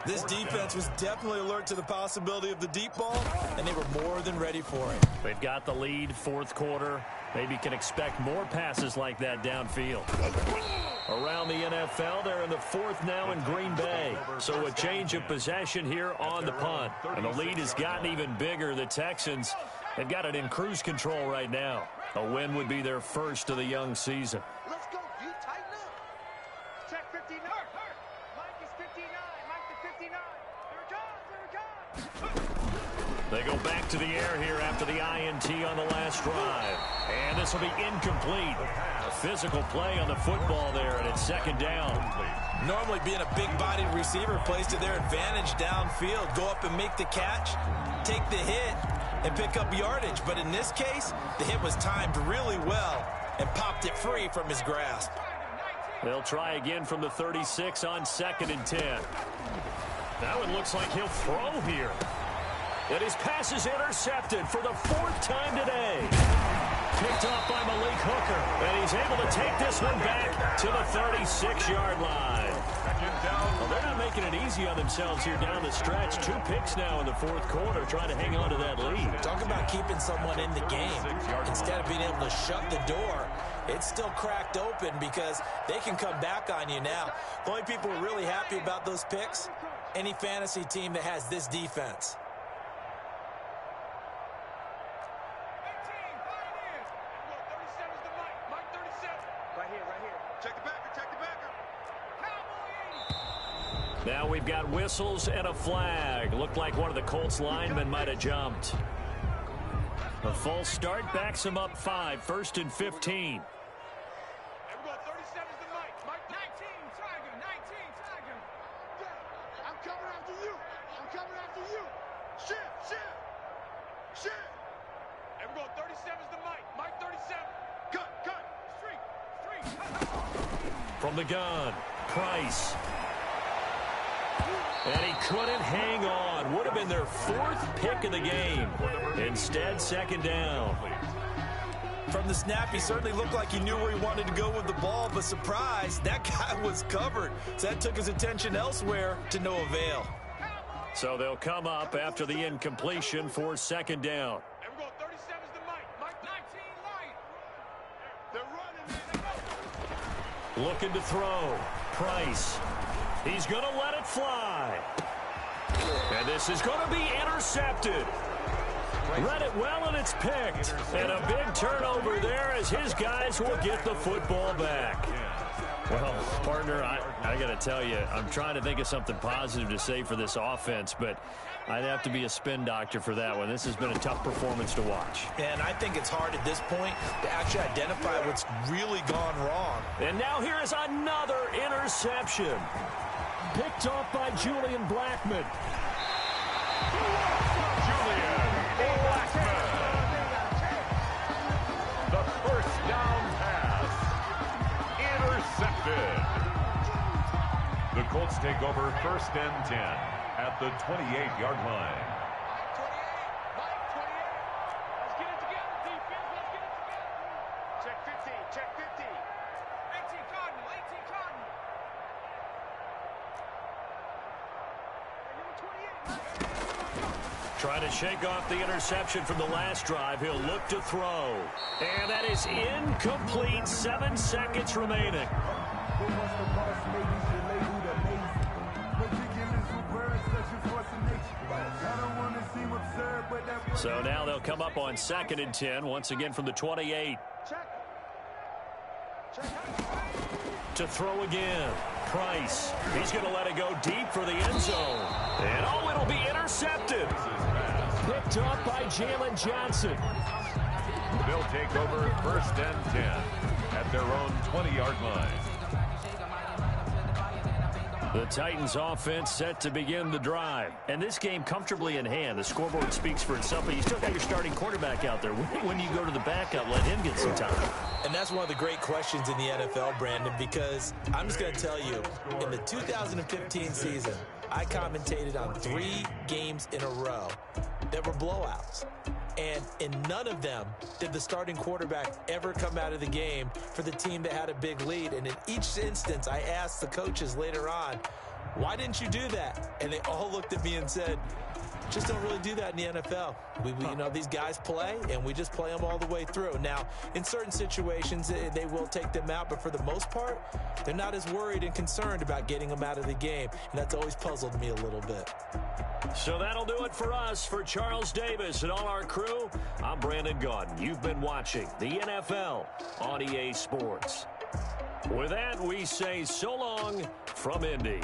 This defense was definitely alert to the possibility of the deep ball, and they were more than ready for it. They've got the lead, 4th quarter. Maybe can expect more passes like that downfield. Around the NFL, they're in the 4th now in Green Bay. So a change of possession here on the punt. And the lead has gotten even bigger. The Texans have got it in cruise control right now. A win would be their first of the young season. Let's go, you tighten up. Check 59. Mike is 59. Mike to 59. There it goes. They go back to the air here after the INT on the last drive. And this will be incomplete. A physical play on the football there, and it's 2nd down. Normally being a big-bodied receiver plays to their advantage downfield. Go up and make the catch, take the hit, and pick up yardage. But in this case, the hit was timed really well and popped it free from his grasp. They'll try again from the 36 on 2nd and 10. Now it looks like he'll throw here. And his pass is intercepted for the 4th time today. Picked off by Malik Hooker. And he's able to take this one back to the 36-yard line. Well, they're not making it easy on themselves here down the stretch. 2 picks now in the 4th quarter, trying to hang on to that lead. Talk about keeping someone in the game. Instead of being able to shut the door, it's still cracked open because they can come back on you now. The only people who are really happy about those picks, any fantasy team that has this defense. Now we've got whistles and a flag. Looked like one of the Colts linemen might have jumped. A false start backs him up 5, 1st and 15. I'm coming after you. I'm coming after you. Shift. And we're going 37's the Mike. Mike 37. Cut. Street. From the gun, Price. And he couldn't hang on. Would have been their 4th pick of the game. Instead, 2nd down. From the snap, he certainly looked like he knew where he wanted to go with the ball, but surprise, that guy was covered. So that took his attention elsewhere to no avail. So they'll come up after the incompletion for 2nd down. And we're going 37's the Mike. Mike 19 Light. They're running. Looking to throw. Price He's going to let it fly. And this is going to be intercepted. Read it well, and it's picked. And a big turnover there as his guys will get the football back. Well, partner, I got to tell you, I'm trying to think of something positive to say for this offense, but I'd have to be a spin doctor for that one. This has been a tough performance to watch. And I think it's hard at this point to actually identify what's really gone wrong. And now here is another interception. Picked off by Julian Blackman. The first down pass. Intercepted. The Colts take over first and 10 at the 28-yard line. Mike 28. Let's get it together, defense. Let's get it together. Check 15. Check 15. 18 Cardinal. 18 Cardinal. Trying to shake off the interception from the last drive. He'll look to throw. And that is incomplete. 7 seconds remaining. So now they'll come up on 2nd and 10, once again from the 28. To throw again. Price. He's going to let it go deep for the end zone. And oh, it'll be intercepted. Picked up by Jalen Johnson. They'll take over first and 10 at their own 20-yard line. The Titans offense set to begin the drive. And this game comfortably in hand. The scoreboard speaks for itself, but you still got your starting quarterback out there. When you go to the backup, let him get some time. And that's one of the great questions in the NFL, Brandon, because I'm just going to tell you, in the 2015 season, I commentated on 3 games in a row that were blowouts. And in none of them did the starting quarterback ever come out of the game for the team that had a big lead. And in each instance, I asked the coaches later on, why didn't you do that? And they all looked at me and said, just don't really do that in the NFL. We you know, these guys play, and we just play them all the way through. Now, in certain situations, they will take them out, but for the most part, they're not as worried and concerned about getting them out of the game. And that's always puzzled me a little bit. So that'll do it for us. For Charles Davis and all our crew, I'm Brandon Gaudin. You've been watching the NFL on EA Sports. With that, we say so long from Indy.